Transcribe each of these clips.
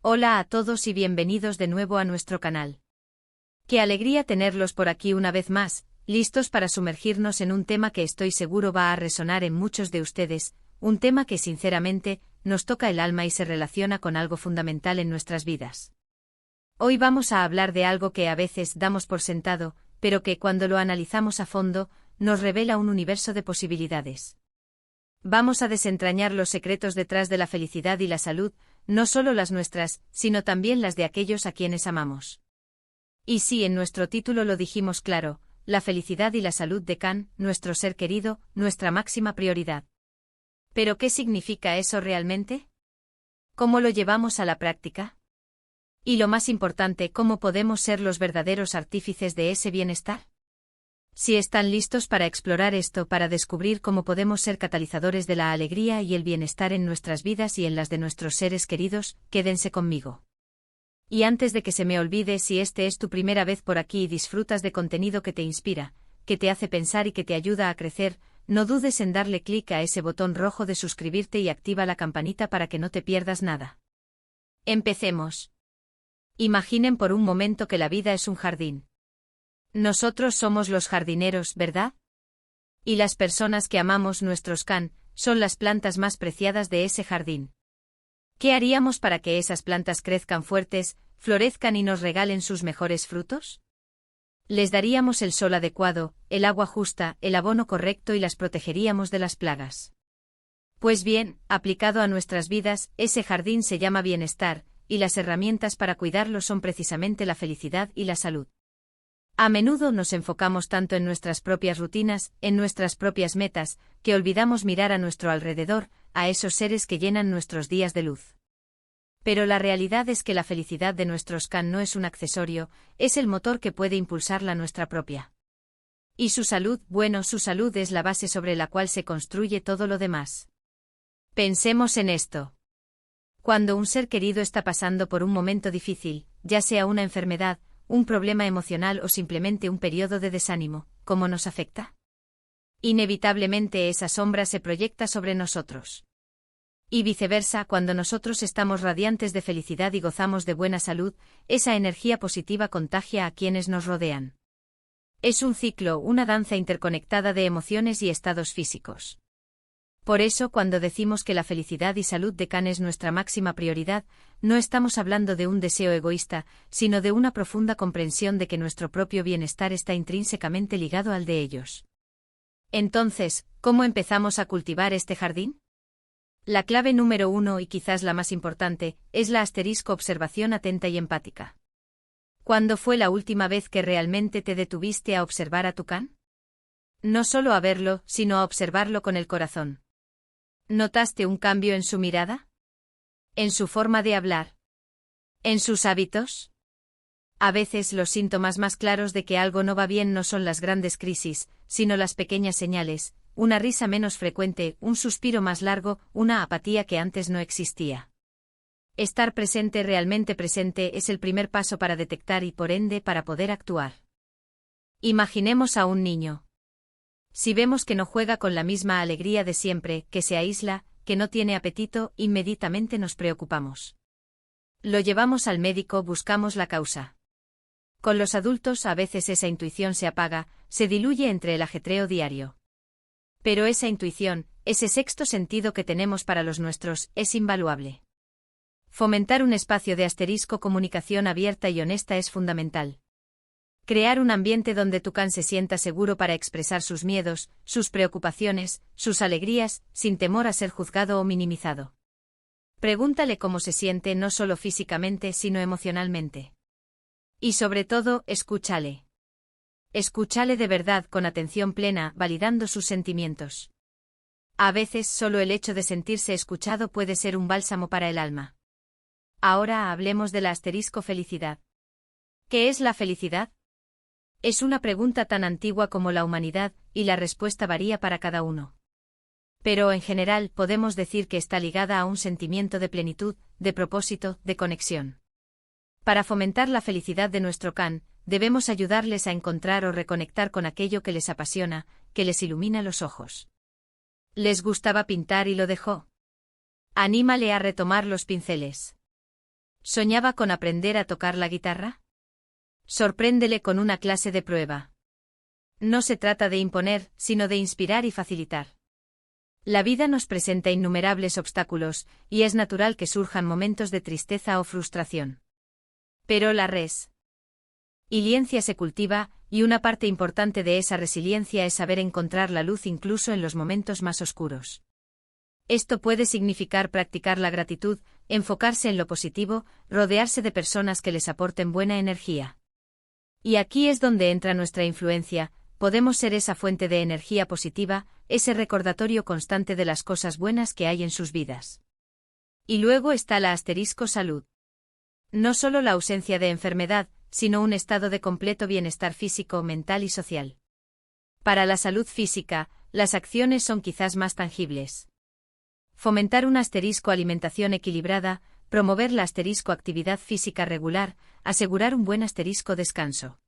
Hola a todos y bienvenidos de nuevo a nuestro canal. Qué alegría tenerlos por aquí una vez más, listos para sumergirnos en un tema que estoy seguro va a resonar en muchos de ustedes, un tema que sinceramente nos toca el alma y se relaciona con algo fundamental en nuestras vidas. Hoy vamos a hablar de algo que a veces damos por sentado, pero que cuando lo analizamos a fondo, nos revela un universo de posibilidades. Vamos a desentrañar los secretos detrás de la felicidad y la salud, no solo las nuestras, sino también las de aquellos a quienes amamos. Y sí, en nuestro título lo dijimos claro, la felicidad y la salud de Can, nuestro ser querido, nuestra máxima prioridad. ¿Pero qué significa eso realmente? ¿Cómo lo llevamos a la práctica? Y lo más importante, ¿cómo podemos ser los verdaderos artífices de ese bienestar? Si están listos para explorar esto, para descubrir cómo podemos ser catalizadores de la alegría y el bienestar en nuestras vidas y en las de nuestros seres queridos, quédense conmigo. Y antes de que se me olvide, si este es tu primera vez por aquí y disfrutas de contenido que te inspira, que te hace pensar y que te ayuda a crecer, no dudes en darle clic a ese botón rojo de suscribirte y activa la campanita para que no te pierdas nada. Empecemos. Imaginen por un momento que la vida es un jardín. Nosotros somos los jardineros, ¿verdad? Y las personas que amamos nuestros Can, son las plantas más preciadas de ese jardín. ¿Qué haríamos para que esas plantas crezcan fuertes, florezcan y nos regalen sus mejores frutos? Les daríamos el sol adecuado, el agua justa, el abono correcto y las protegeríamos de las plagas. Pues bien, aplicado a nuestras vidas, ese jardín se llama bienestar, y las herramientas para cuidarlo son precisamente la felicidad y la salud. A menudo nos enfocamos tanto en nuestras propias rutinas, en nuestras propias metas, que olvidamos mirar a nuestro alrededor, a esos seres que llenan nuestros días de luz. Pero la realidad es que la felicidad de nuestros Can no es un accesorio, es el motor que puede impulsar la nuestra propia. Y su salud, bueno, su salud es la base sobre la cual se construye todo lo demás. Pensemos en esto. Cuando un ser querido está pasando por un momento difícil, ya sea una enfermedad, un problema emocional o simplemente un periodo de desánimo, ¿cómo nos afecta? Inevitablemente esa sombra se proyecta sobre nosotros. Y viceversa, cuando nosotros estamos radiantes de felicidad y gozamos de buena salud, esa energía positiva contagia a quienes nos rodean. Es un ciclo, una danza interconectada de emociones y estados físicos. Por eso, cuando decimos que la felicidad y salud de Can es nuestra máxima prioridad, no estamos hablando de un deseo egoísta, sino de una profunda comprensión de que nuestro propio bienestar está intrínsecamente ligado al de ellos. Entonces, ¿cómo empezamos a cultivar este jardín? La clave número 1, y quizás la más importante, es la observación atenta y empática. ¿Cuándo fue la última vez que realmente te detuviste a observar a tu Can? No solo a verlo, sino a observarlo con el corazón. ¿Notaste un cambio en su mirada? ¿En su forma de hablar? ¿En sus hábitos? A veces los síntomas más claros de que algo no va bien no son las grandes crisis, sino las pequeñas señales, una risa menos frecuente, un suspiro más largo, una apatía que antes no existía. Estar presente, realmente presente, es el primer paso para detectar y por ende para poder actuar. Imaginemos a un niño. Si vemos que no juega con la misma alegría de siempre, que se aísla, que no tiene apetito, inmediatamente nos preocupamos. Lo llevamos al médico, buscamos la causa. Con los adultos a veces esa intuición se apaga, se diluye entre el ajetreo diario. Pero esa intuición, ese sexto sentido que tenemos para los nuestros, es invaluable. Fomentar un espacio de comunicación abierta y honesta es fundamental. Crear un ambiente donde tu Can se sienta seguro para expresar sus miedos, sus preocupaciones, sus alegrías, sin temor a ser juzgado o minimizado. Pregúntale cómo se siente no solo físicamente sino emocionalmente. Y sobre todo, escúchale. Escúchale de verdad con atención plena, validando sus sentimientos. A veces solo el hecho de sentirse escuchado puede ser un bálsamo para el alma. Ahora hablemos de la felicidad. ¿Qué es la felicidad? Es una pregunta tan antigua como la humanidad, y la respuesta varía para cada uno. Pero en general podemos decir que está ligada a un sentimiento de plenitud, de propósito, de conexión. Para fomentar la felicidad de nuestro Can, debemos ayudarles a encontrar o reconectar con aquello que les apasiona, que les ilumina los ojos. ¿Les gustaba pintar y lo dejó? Anímale a retomar los pinceles. ¿Soñaba con aprender a tocar la guitarra? Sorpréndele con una clase de prueba. No se trata de imponer, sino de inspirar y facilitar. La vida nos presenta innumerables obstáculos, y es natural que surjan momentos de tristeza o frustración. Pero la resiliencia se cultiva, y una parte importante de esa resiliencia es saber encontrar la luz incluso en los momentos más oscuros. Esto puede significar practicar la gratitud, enfocarse en lo positivo, rodearse de personas que les aporten buena energía. Y aquí es donde entra nuestra influencia. Podemos ser esa fuente de energía positiva, ese recordatorio constante de las cosas buenas que hay en sus vidas. Y luego está la *salud. No solo la ausencia de enfermedad, sino un estado de completo bienestar físico, mental y social. Para la salud física, las acciones son quizás más tangibles. Fomentar una alimentación equilibrada, promover la actividad física regular, asegurar un buen descanso.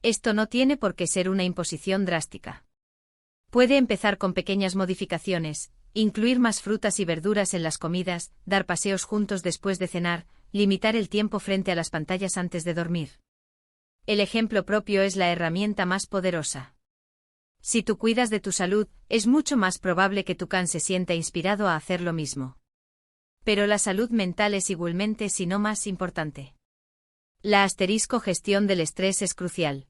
Esto no tiene por qué ser una imposición drástica. Puede empezar con pequeñas modificaciones, incluir más frutas y verduras en las comidas, dar paseos juntos después de cenar, limitar el tiempo frente a las pantallas antes de dormir. El ejemplo propio es la herramienta más poderosa. Si tú cuidas de tu salud, es mucho más probable que tu can se sienta inspirado a hacer lo mismo. Pero la salud mental es igualmente, si no más importante. La gestión del estrés es crucial.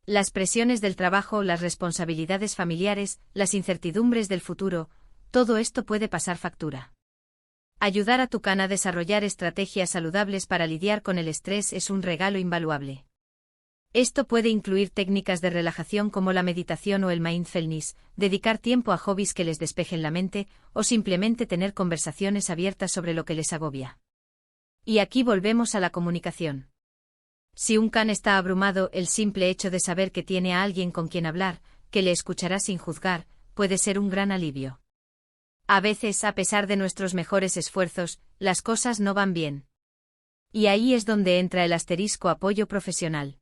Las presiones del trabajo, las responsabilidades familiares, las incertidumbres del futuro, todo esto puede pasar factura. Ayudar a tu can a desarrollar estrategias saludables para lidiar con el estrés es un regalo invaluable. Esto puede incluir técnicas de relajación como la meditación o el mindfulness, dedicar tiempo a hobbies que les despejen la mente, o simplemente tener conversaciones abiertas sobre lo que les agobia. Y aquí volvemos a la comunicación. Si un can está abrumado, el simple hecho de saber que tiene a alguien con quien hablar, que le escuchará sin juzgar, puede ser un gran alivio. A veces, a pesar de nuestros mejores esfuerzos, las cosas no van bien. Y ahí es donde entra el apoyo profesional.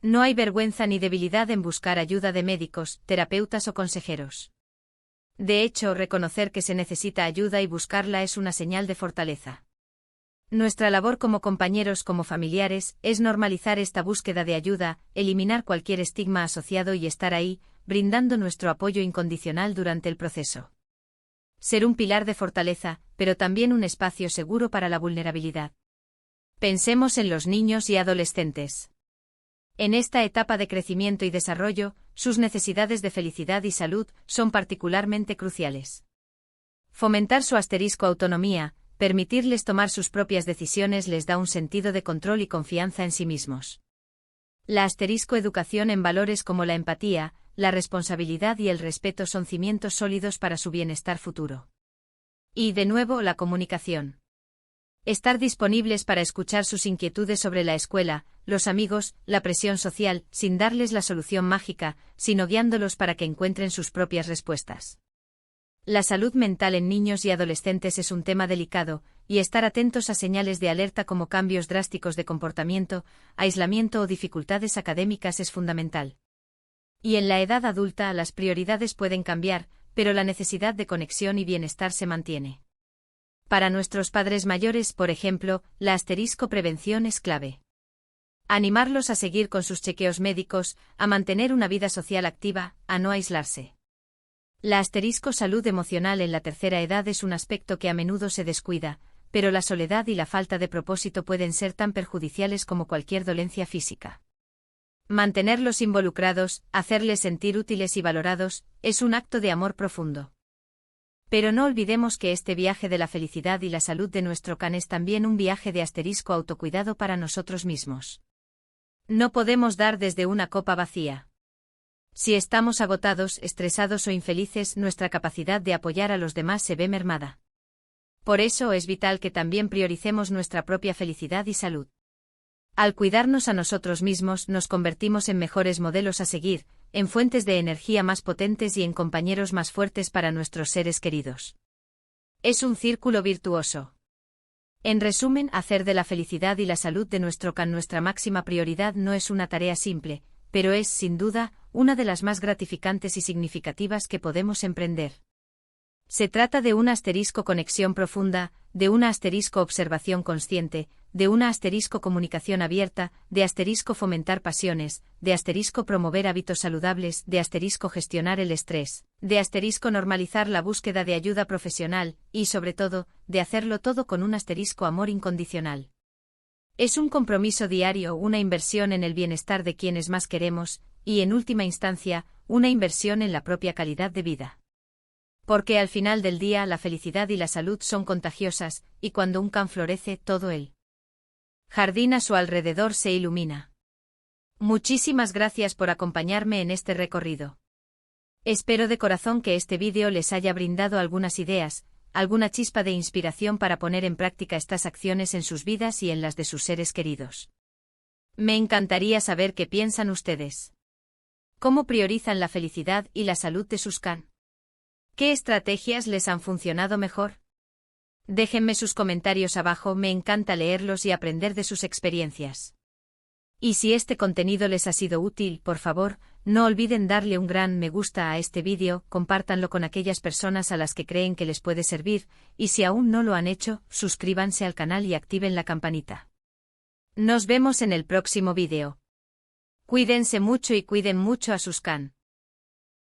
No hay vergüenza ni debilidad en buscar ayuda de médicos, terapeutas o consejeros. De hecho, reconocer que se necesita ayuda y buscarla es una señal de fortaleza. Nuestra labor como compañeros, como familiares, es normalizar esta búsqueda de ayuda, eliminar cualquier estigma asociado y estar ahí, brindando nuestro apoyo incondicional durante el proceso. Ser un pilar de fortaleza, pero también un espacio seguro para la vulnerabilidad. Pensemos en los niños y adolescentes. En esta etapa de crecimiento y desarrollo, sus necesidades de felicidad y salud son particularmente cruciales. Fomentar su autonomía, permitirles tomar sus propias decisiones les da un sentido de control y confianza en sí mismos. La educación en valores como la empatía, la responsabilidad y el respeto son cimientos sólidos para su bienestar futuro. Y de nuevo, la comunicación. Estar disponibles para escuchar sus inquietudes sobre la escuela, los amigos, la presión social, sin darles la solución mágica, sino guiándolos para que encuentren sus propias respuestas. La salud mental en niños y adolescentes es un tema delicado, y estar atentos a señales de alerta como cambios drásticos de comportamiento, aislamiento o dificultades académicas es fundamental. Y en la edad adulta las prioridades pueden cambiar, pero la necesidad de conexión y bienestar se mantiene. Para nuestros padres mayores, por ejemplo, la prevención es clave. Animarlos a seguir con sus chequeos médicos, a mantener una vida social activa, a no aislarse. La salud emocional en la tercera edad es un aspecto que a menudo se descuida, pero la soledad y la falta de propósito pueden ser tan perjudiciales como cualquier dolencia física. Mantenerlos involucrados, hacerles sentir útiles y valorados, es un acto de amor profundo. Pero no olvidemos que este viaje de la felicidad y la salud de nuestro can es también un viaje de autocuidado para nosotros mismos. No podemos dar desde una copa vacía. Si estamos agotados, estresados o infelices, nuestra capacidad de apoyar a los demás se ve mermada. Por eso es vital que también prioricemos nuestra propia felicidad y salud. Al cuidarnos a nosotros mismos, nos convertimos en mejores modelos a seguir, en fuentes de energía más potentes y en compañeros más fuertes para nuestros seres queridos. Es un círculo virtuoso. En resumen, hacer de la felicidad y la salud de nuestro can nuestra máxima prioridad no es una tarea simple, pero es, sin duda, una de las más gratificantes y significativas que podemos emprender. Se trata de un asterisco conexión profunda, de una asterisco observación consciente, de una asterisco comunicación abierta, de asterisco fomentar pasiones, de asterisco promover hábitos saludables, de asterisco gestionar el estrés, de asterisco normalizar la búsqueda de ayuda profesional, y sobre todo, de hacerlo todo con un asterisco amor incondicional. Es un compromiso diario, una inversión en el bienestar de quienes más queremos, y en última instancia, una inversión en la propia calidad de vida. Porque al final del día la felicidad y la salud son contagiosas, y cuando un can florece, todo el jardín a su alrededor se ilumina. Muchísimas gracias por acompañarme en este recorrido. Espero de corazón que este vídeo les haya brindado algunas ideas, alguna chispa de inspiración para poner en práctica estas acciones en sus vidas y en las de sus seres queridos. Me encantaría saber qué piensan ustedes. ¿Cómo priorizan la felicidad y la salud de sus can? ¿Qué estrategias les han funcionado mejor? Déjenme sus comentarios abajo, me encanta leerlos y aprender de sus experiencias. Y si este contenido les ha sido útil, por favor, no olviden darle un gran me gusta a este vídeo, compártanlo con aquellas personas a las que creen que les puede servir, y si aún no lo han hecho, suscríbanse al canal y activen la campanita. Nos vemos en el próximo vídeo. Cuídense mucho y cuiden mucho a sus can.